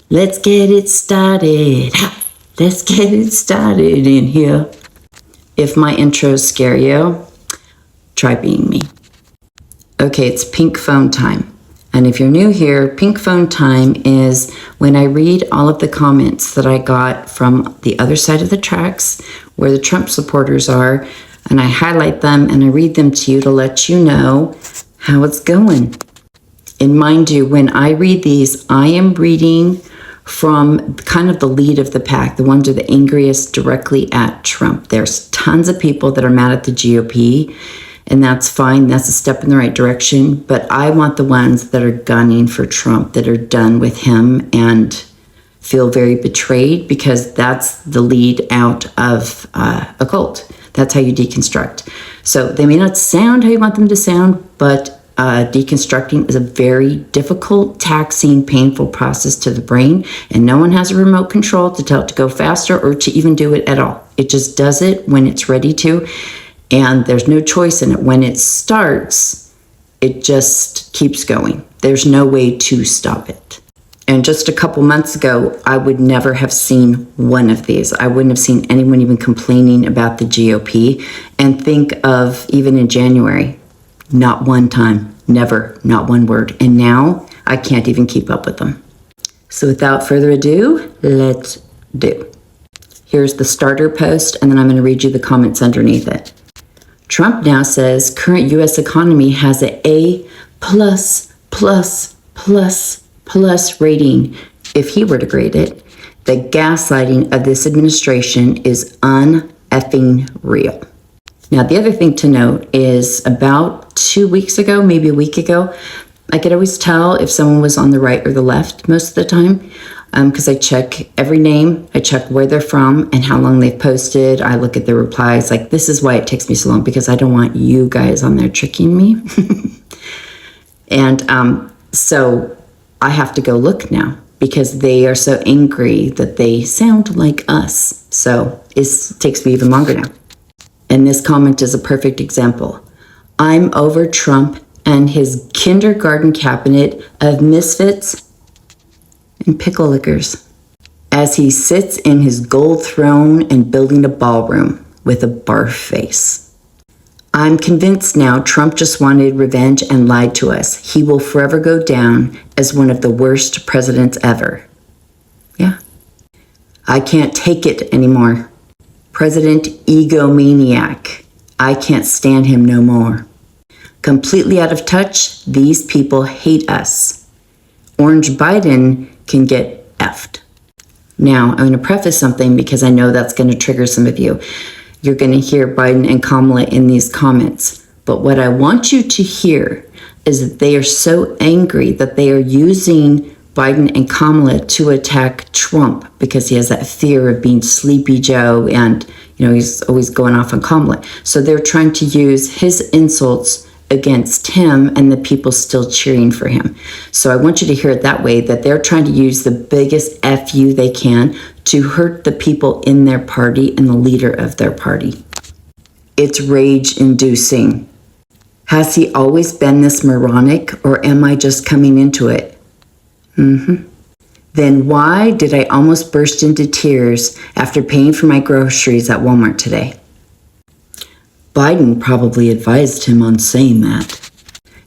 Let's get it started. Let's get it started in here. If my intros scare you, try being me. Okay, it's pink phone time. And if you're new here, pink phone time is when I read all of the comments that I got from the other side of the tracks where the Trump supporters are, and I highlight them and I read them to you to let you know how it's going. And mind you, when I read these, I am reading from kind of the lead of the pack, the ones who are the angriest directly at Trump. There's tons of people that are mad at the GOP, and that's fine. That's a step in the right direction. But I want the ones that are gunning for Trump, that are done with him and feel very betrayed, because that's the lead out of a cult. That's how you deconstruct. So they may not sound how you want them to sound, but deconstructing is a very difficult, taxing, painful process to the brain, and no one has a remote control to tell it to go faster or to even do it at all. It just does it when it's ready to, and there's no choice in it. When it starts, it just keeps going. There's no way to stop it. And just a couple months ago, I would never have seen one of these. I wouldn't have seen anyone even complaining about the GOP. And think of even in January, not one time, never, not one word. And now I can't even keep up with them. So without further ado, let's do. Here's the starter post, and then I'm going to read you the comments underneath it. Trump now says current U.S. economy has an A++++ rating if he were to grade it. The gaslighting of this administration is un-effing real. Now, the other thing to note is about 2 weeks ago, maybe a week ago, I could always tell if someone was on the right or the left most of the time, because I check every name, I check where they're from and how long they've posted. I look at their replies. Like, this is why it takes me so long, because I don't want you guys on there tricking me. And so I have to go look now, because they are so angry that they sound like us. So it takes me even longer now. And this comment is a perfect example. I'm over Trump and his kindergarten cabinet of misfits and pickle lickers as he sits in his gold throne and building a ballroom with a barf face. I'm convinced now Trump just wanted revenge and lied to us. He will forever go down as one of the worst presidents ever. Yeah. I can't take it anymore. President egomaniac. I can't stand him no more. Completely out of touch, these people hate us. Orange Biden can get effed. Now, I'm going to preface something because I know that's going to trigger some of you. You're going to hear Biden and Kamala in these comments. But what I want you to hear is that they are so angry that they are using Biden and Kamala to attack Trump because he has that fear of being Sleepy Joe, and he's always going off on Kamala. So they're trying to use his insults against him and the people still cheering for him. So I want you to hear it that way, that they're trying to use the biggest FU they can to hurt the people in their party and the leader of their party. It's rage-inducing. Has he always been this moronic, or am I just coming into it? Then why did I almost burst into tears after paying for my groceries at Walmart today? Biden probably advised him on saying that.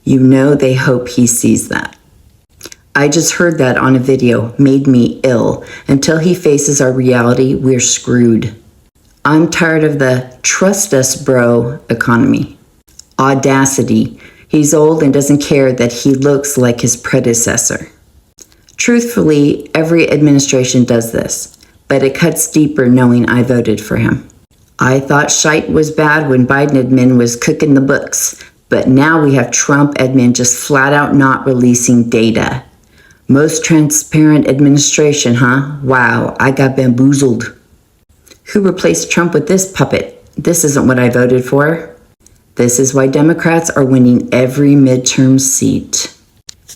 They hope he sees that. I just heard that on a video, made me ill. Until he faces our reality, we're screwed. I'm tired of the trust us bro economy. Audacity. He's old and doesn't care that he looks like his predecessor. Truthfully, every administration does this, but it cuts deeper knowing I voted for him. I thought shite was bad when Biden admin was cooking the books, but now we have Trump admin just flat out not releasing data. Most transparent administration, huh? Wow, I got bamboozled. Who replaced Trump with this puppet? This isn't what I voted for. This is why Democrats are winning every midterm seat.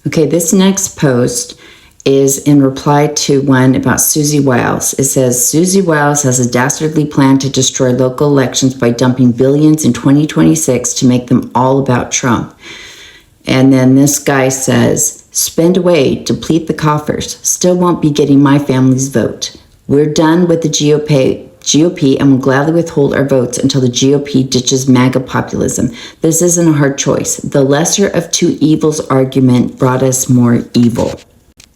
Okay, this next post is in reply to one about Susie Wiles. It says, Susie Wiles has a dastardly plan to destroy local elections by dumping billions in 2026 to make them all about Trump. And then this guy says, Spend away, deplete the coffers. Still won't be getting my family's vote. We're done with the GOP and will gladly withhold our votes until the GOP ditches MAGA populism. This isn't a hard choice. The lesser of two evils argument brought us more evil.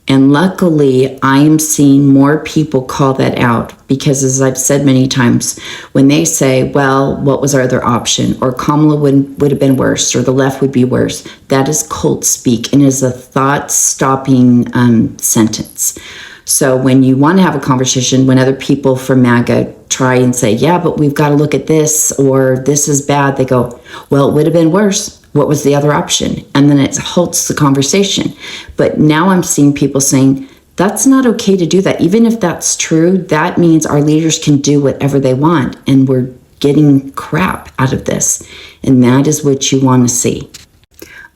And luckily, I am seeing more people call that out because, as I've said many times, when they say, well, what was our other option? Or Kamala would have been worse, or the left would be worse, that is cult speak and is a thought-stopping sentence. So when you want to have a conversation, when other people from MAGA try and say, yeah, but we've got to look at this, or this is bad, they go, well, it would have been worse. What was the other option? And then it halts the conversation. But now I'm seeing people saying, that's not okay to do that. Even if that's true, that means our leaders can do whatever they want. And we're getting crap out of this. And that is what you want to see.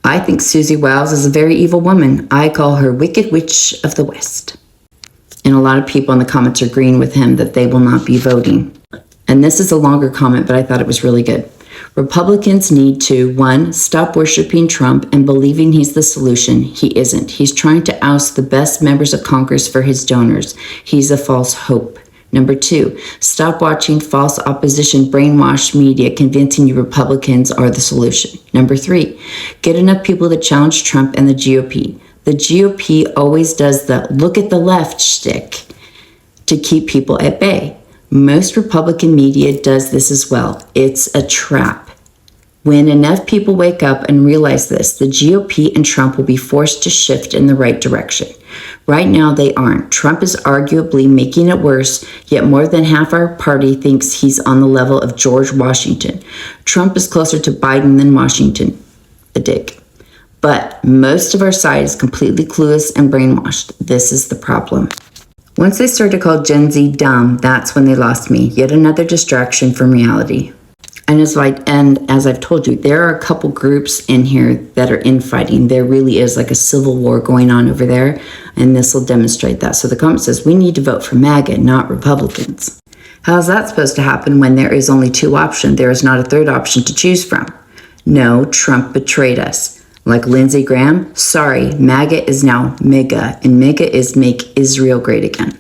I think Susie Wiles is a very evil woman. I call her Wicked Witch of the West. And a lot of people in the comments are agreeing with him that they will not be voting. And this is a longer comment, but I thought it was really good. Republicans need to, 1, stop worshiping Trump and believing he's the solution. He isn't. He's trying to oust the best members of Congress for his donors. He's a false hope. Number 2, stop watching false opposition brainwashed media convincing you Republicans are the solution. Number 3, get enough people to challenge Trump and the GOP. The GOP always does the look at the left shtick to keep people at bay. Most Republican media does this as well. It's a trap. When enough people wake up and realize this, the GOP and Trump will be forced to shift in the right direction. Right now, they aren't. Trump is arguably making it worse, yet more than half our party thinks he's on the level of George Washington. Trump is closer to Biden than Washington. A dig. But most of our side is completely clueless and brainwashed. This is the problem. Once they started to call Gen Z dumb, that's when they lost me. Yet another distraction from reality. And as I've told you, there are a couple groups in here that are infighting. There really is like a civil war going on over there, and this will demonstrate that. So the comment says, we need to vote for MAGA, not Republicans. How is that supposed to happen when there is only 2 options? There is not a third option to choose from. No, Trump betrayed us. Like Lindsey Graham, sorry, MAGA is now MAGA, and MAGA is Make Israel Great Again.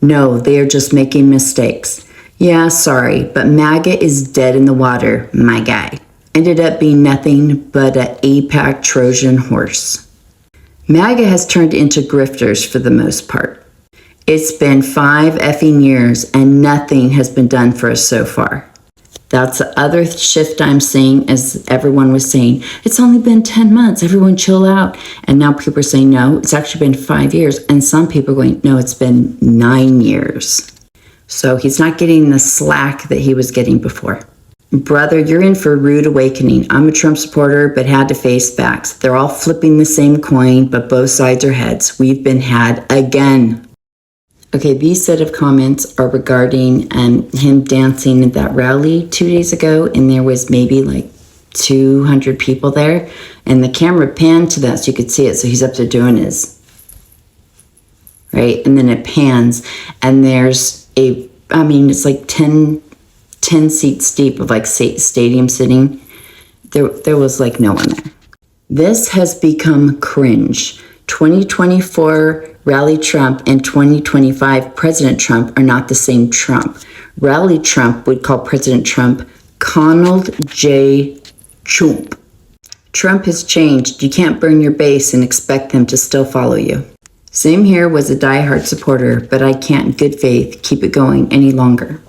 No, they are just making mistakes. Yeah, sorry, but MAGA is dead in the water, my guy. Ended up being nothing but an AIPAC Trojan horse. MAGA has turned into grifters for the most part. It's been 5 effing years and nothing has been done for us so far. That's the other shift I'm seeing, as everyone was saying, it's only been 10 months, everyone chill out. And now people are saying, no, it's actually been 5 years. And some people are going, no, it's been 9 years. So he's not getting the slack that he was getting before. Brother, you're in for a rude awakening. I'm a Trump supporter, but had to face facts. They're all flipping the same coin, but both sides are heads. We've been had again. Okay, these set of comments are regarding him dancing at that rally 2 days ago, and there was maybe like 200 people there, and the camera panned to that so you could see it. So he's up there doing his, right? And then it pans, and there's it's like 10 seats deep of like stadium sitting. There was like no one there. This has become cringe. 2024 Rally Trump and 2025 President Trump are not the same Trump. Rally Trump would call President Trump Donald J. Trump. Trump has changed. You can't burn your base and expect them to still follow you. Same here, was a diehard supporter, but I can't in good faith keep it going any longer.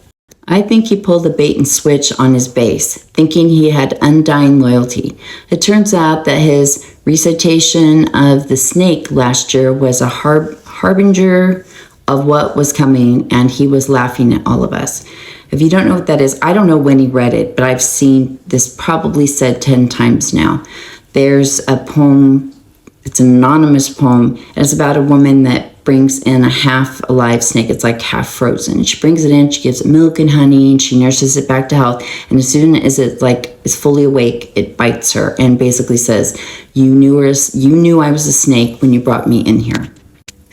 I think he pulled a bait and switch on his base, thinking he had undying loyalty. It turns out that his recitation of the snake last year was a harbinger of what was coming, and he was laughing at all of us. If you don't know what that is, I don't know when he read it, but I've seen this probably said 10 times now. There's a poem, it's an anonymous poem, and it's about a woman that brings in a half alive snake. It's like half frozen. She brings it in, she gives it milk and honey, and she nurses it back to health. And as soon as it is fully awake, it bites her and basically says, you knew I was a snake when you brought me in here.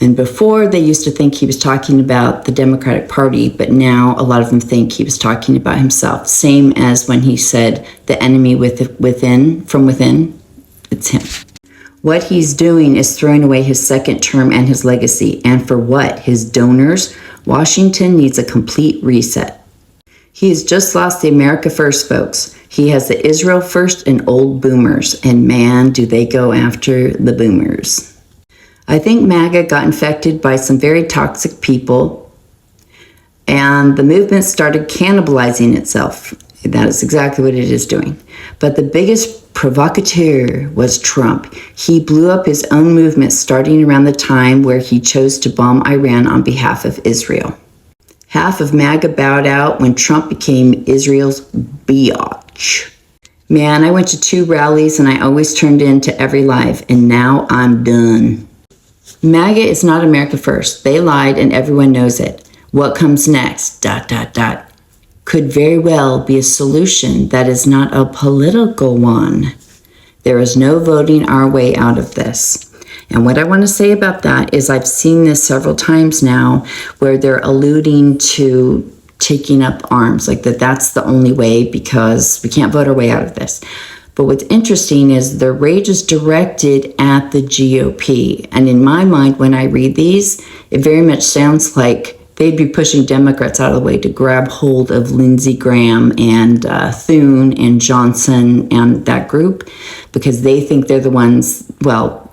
And before, they used to think he was talking about the Democratic Party, but now a lot of them think he was talking about himself. Same as when he said the enemy from within, it's him. What he's doing is throwing away his second term and his legacy. And for what? His donors? Washington needs a complete reset. He has just lost the America First folks. He has the Israel First and old boomers. And man, do they go after the boomers. I think MAGA got infected by some very toxic people, and the movement started cannibalizing itself. That is exactly what it is doing. But the biggest provocateur was Trump. He blew up his own movement starting around the time where he chose to bomb Iran on behalf of Israel. Half of MAGA bowed out when Trump became Israel's biatch. Man, I went to 2 rallies and I always turned into every live, and now I'm done. MAGA is not America First. They lied and everyone knows it. What comes next? ... Could very well be a solution that is not a political one. There is no voting our way out of this. And what I want to say about that is I've seen this several times now where they're alluding to taking up arms, like that's the only way because we can't vote our way out of this. But what's interesting is the rage is directed at the GOP. And in my mind, when I read these, it very much sounds like they'd be pushing Democrats out of the way to grab hold of Lindsey Graham and Thune and Johnson and that group because they think they're the ones, well,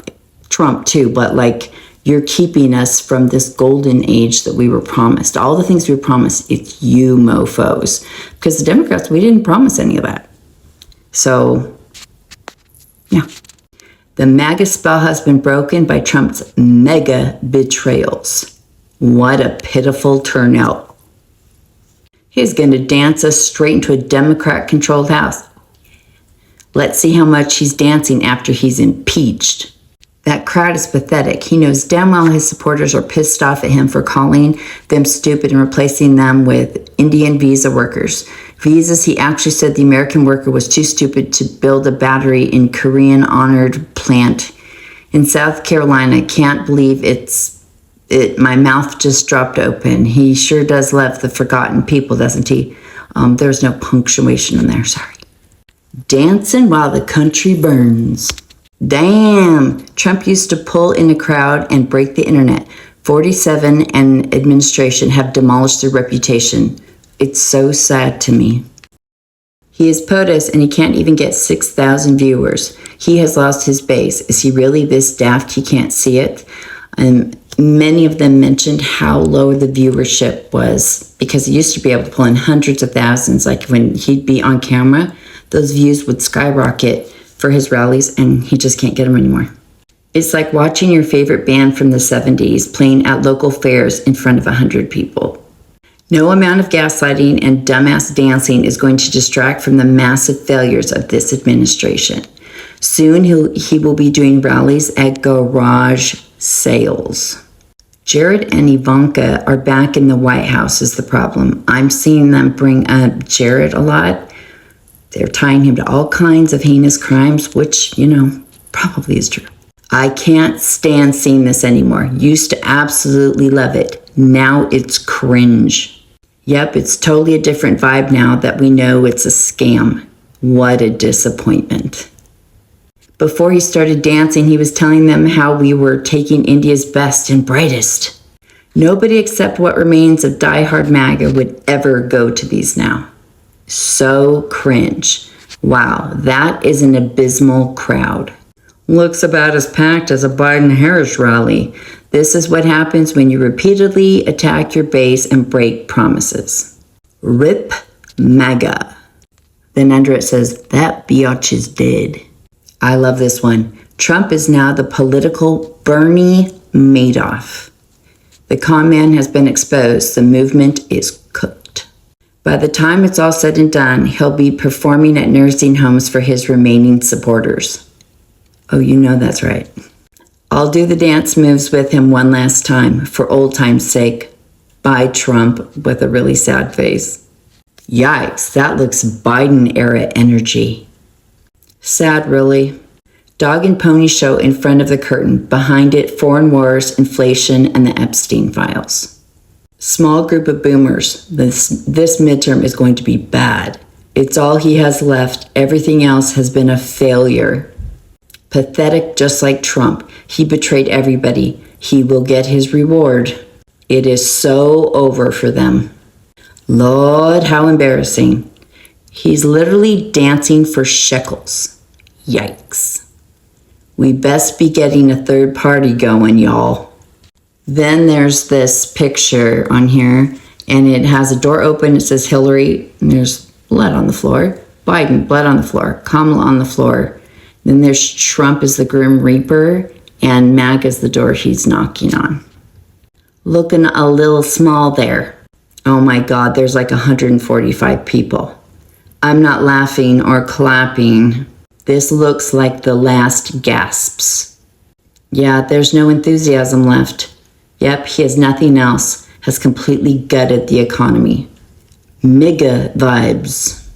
Trump too, but like you're keeping us from this golden age that we were promised. All the things we were promised, it's you mofos. Because the Democrats, we didn't promise any of that. So, yeah. The MAGA spell has been broken by Trump's mega betrayals. What a pitiful turnout. He's going to dance us straight into a Democrat-controlled house. Let's see how much he's dancing after he's impeached. That crowd is pathetic. He knows damn well his supporters are pissed off at him for calling them stupid and replacing them with Indian visa workers. Visas he actually said the American worker was too stupid to build a battery in Korean honored plant in South Carolina. Can't believe my mouth just dropped open. He sure does love the forgotten people, doesn't he? There's no punctuation in there, sorry. Dancing while the country burns. Damn, Trump used to pull in a crowd and break the internet. 47 and administration have demolished their reputation. It's so sad to me. He is POTUS and he can't even get 6,000 viewers. He has lost his base. Is he really this daft he can't see it? Many of them mentioned how low the viewership was because he used to be able to pull in hundreds of thousands. Like when he'd be on camera, those views would skyrocket for his rallies and he just can't get them anymore. It's like watching your favorite band from the 70s playing at local fairs in front of 100 people. No amount of gaslighting and dumbass dancing is going to distract from the massive failures of this administration. Soon he will be doing rallies at garage sales. Jared and Ivanka are back in the White House is the problem. I'm seeing them bring up Jared a lot. They're tying him to all kinds of heinous crimes, which, probably is true. I can't stand seeing this anymore. Used to absolutely love it. Now it's cringe. Yep, it's totally a different vibe now that we know it's a scam. What a disappointment. Before he started dancing, he was telling them how we were taking India's best and brightest. Nobody except what remains of diehard MAGA would ever go to these now. So cringe. Wow, that is an abysmal crowd. Looks about as packed as a Biden-Harris rally. This is what happens when you repeatedly attack your base and break promises. RIP MAGA. Then under it says, that biatch is dead. I love this one. Trump is now the political Bernie Madoff. The con man has been exposed. The movement is cooked. By the time it's all said and done, he'll be performing at nursing homes for his remaining supporters. Oh, that's right. I'll do the dance moves with him one last time, for old time's sake. Bye, Trump, with a really sad face. Yikes, that looks Biden-era energy. Sad, really. Dog and pony show in front of the curtain. Behind it, foreign wars, inflation, and the Epstein files. Small group of boomers. This midterm is going to be bad. It's all he has left. Everything else has been a failure. Pathetic, just like Trump. He betrayed everybody. He will get his reward. It is so over for them. Lord, how embarrassing. He's literally dancing for shekels. Yikes. We best be getting a third party going, y'all. Then there's this picture on here, and it has a door open. It says Hillary, and there's blood on the floor. Biden, blood on the floor. Kamala on the floor. Then there's Trump as the Grim Reaper, and Maga is the door he's knocking on. Looking a little small there. Oh my God, there's like 145 people. I'm not laughing or clapping. This looks like the last gasps. Yeah, there's no enthusiasm left. Yep, he has nothing else. Has completely gutted the economy. Mega vibes.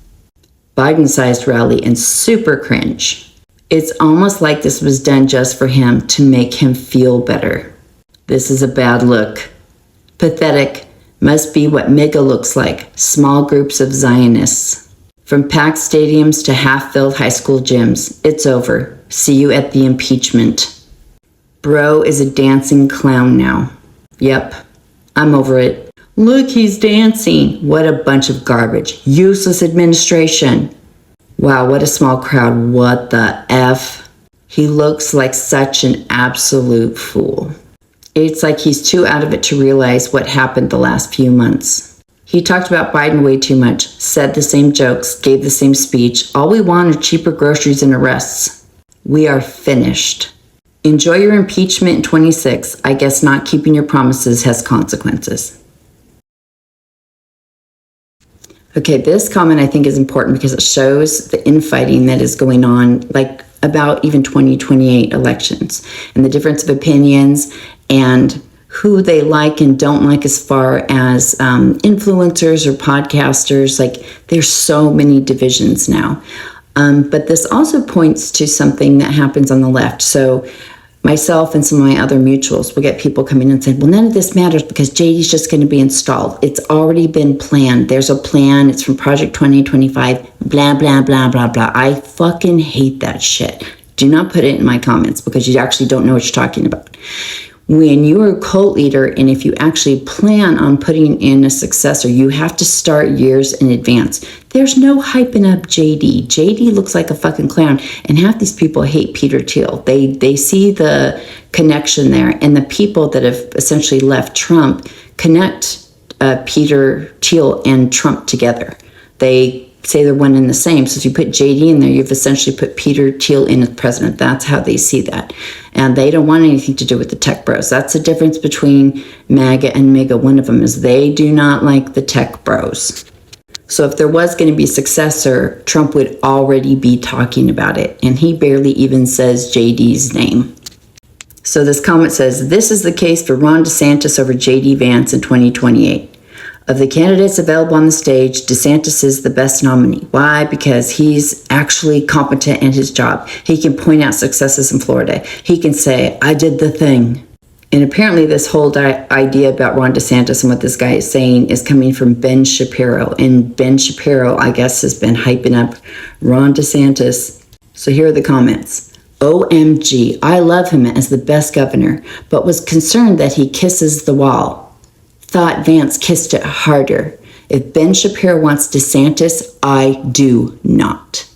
Biden-sized rally and super cringe. It's almost like this was done just for him to make him feel better. This is a bad look. Pathetic. Must be what MAGA looks like. Small groups of Zionists. From packed stadiums to half-filled high school gyms. It's over. See you at the impeachment. Bro is a dancing clown now. Yep, I'm over it. Look, he's dancing. What a bunch of garbage. Useless administration. Wow, what a small crowd. What the F? He looks like such an absolute fool. It's like he's too out of it to realize what happened the last few months. He talked about Biden way too much, said the same jokes, gave the same speech. All we want are cheaper groceries and arrests. We are finished. Enjoy your impeachment in 26. I guess not keeping your promises has consequences. Okay, this comment I think is important because it shows the infighting that is going on, like about even 2028 elections, and the difference of opinions and who they like and don't like as far as influencers or podcasters. Like, there's so many divisions now. But this also points to something that happens on the left. So myself and some of my other mutuals will get people coming in and saying, well, none of this matters because JD's just going to be installed. It's already been planned. There's a plan. It's from Project 2025, blah, blah, blah, blah, blah. I fucking hate that shit. Do not put it in my comments because you actually don't know what you're talking about. When you're a cult leader and if you actually plan on putting in a successor, you have to start years in advance. There's no hyping up JD. JD looks like a fucking clown, and half these people hate Peter Thiel. They see the connection there, and the people that have essentially left Trump connect Peter Thiel and Trump together. They say they're one and the same. So if you put JD in there, you've essentially put Peter Thiel in as president. That's how they see that. And they don't want anything to do with the tech bros. That's the difference between MAGA and MAGA. One of them is they do not like the tech bros. So if there was going to be a successor, Trump would already be talking about it. And he barely even says JD's name. So this comment says, this is the case for Ron DeSantis over JD Vance in 2028. Of the candidates available on the stage, DeSantis is the best nominee. Why? Because he's actually competent in his job. He can point out successes in Florida. He can say, I did the thing. And apparently this whole idea about Ron DeSantis and what this guy is saying is coming from Ben Shapiro. And Ben Shapiro, I guess, has been hyping up Ron DeSantis. So here are the comments. OMG, I love him as the best governor, but was concerned that he kisses the wall. Thought Vance kissed it harder. If Ben Shapiro wants DeSantis, I do not.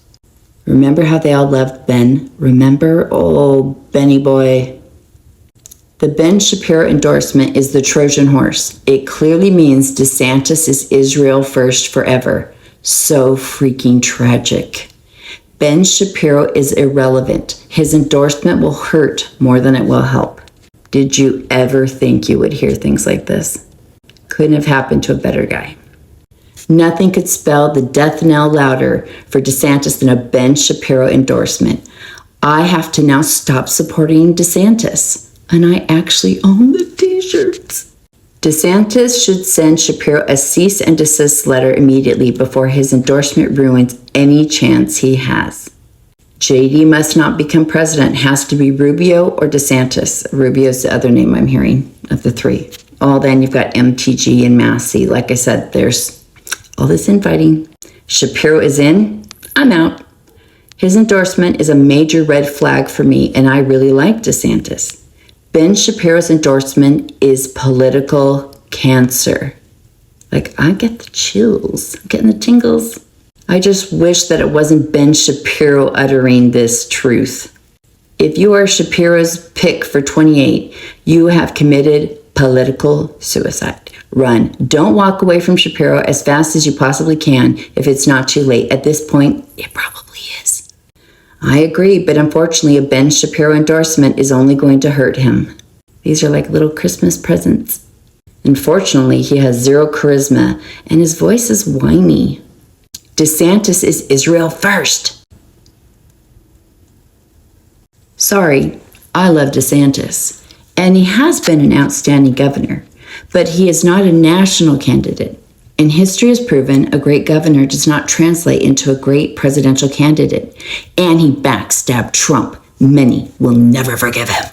Remember how they all loved Ben? Remember? Oh, Benny boy. The Ben Shapiro endorsement is the Trojan horse. It clearly means DeSantis is Israel first forever. So freaking tragic. Ben Shapiro is irrelevant. His endorsement will hurt more than it will help. Did you ever think you would hear things like this? Couldn't have happened to a better guy. Nothing could spell the death knell louder for DeSantis than a Ben Shapiro endorsement. I have to now stop supporting DeSantis. And I actually own the t-shirts. DeSantis should send Shapiro a cease and desist letter immediately before his endorsement ruins any chance he has. JD must not become president. Has to be Rubio or DeSantis. Rubio's the other name I'm hearing of the three. Oh, then you've got MTG and Massey. Like I said, there's all this infighting. Shapiro is in. I'm out. His endorsement is a major red flag for me, and I really like DeSantis. Ben Shapiro's endorsement is political cancer. Like, I get the chills. I'm getting the tingles. I just wish that it wasn't Ben Shapiro uttering this truth. If you are Shapiro's pick for 28, you have committed political suicide. Run. Don't walk away from Shapiro as fast as you possibly can if it's not too late. At this point, it probably is. I agree, but unfortunately, a Ben Shapiro endorsement is only going to hurt him. These are like little Christmas presents. Unfortunately, he has zero charisma, and his voice is whiny. DeSantis is Israel first. Sorry, I love DeSantis, and he has been an outstanding governor, but he is not a national candidate. And history has proven a great governor does not translate into a great presidential candidate. And he backstabbed Trump. Many will never forgive him.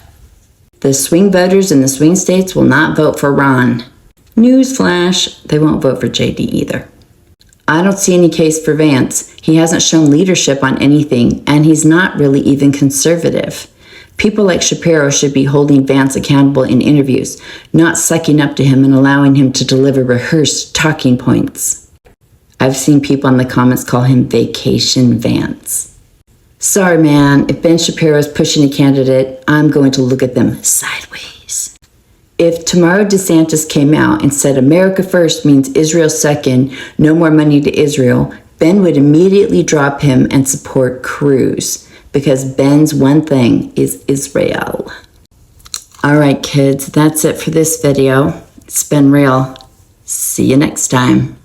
The swing voters in the swing states will not vote for Ron. Newsflash, they won't vote for JD either. I don't see any case for Vance. He hasn't shown leadership on anything, and he's not really even conservative. People like Shapiro should be holding Vance accountable in interviews, not sucking up to him and allowing him to deliver rehearsed talking points. I've seen people in the comments call him Vacation Vance. Sorry, man, if Ben Shapiro is pushing a candidate, I'm going to look at them sideways. If tomorrow DeSantis came out and said America first means Israel second, no more money to Israel, Ben would immediately drop him and support Cruz. Because Ben's one thing is Israel. All right, kids, that's it for this video. It's been real. See you next time.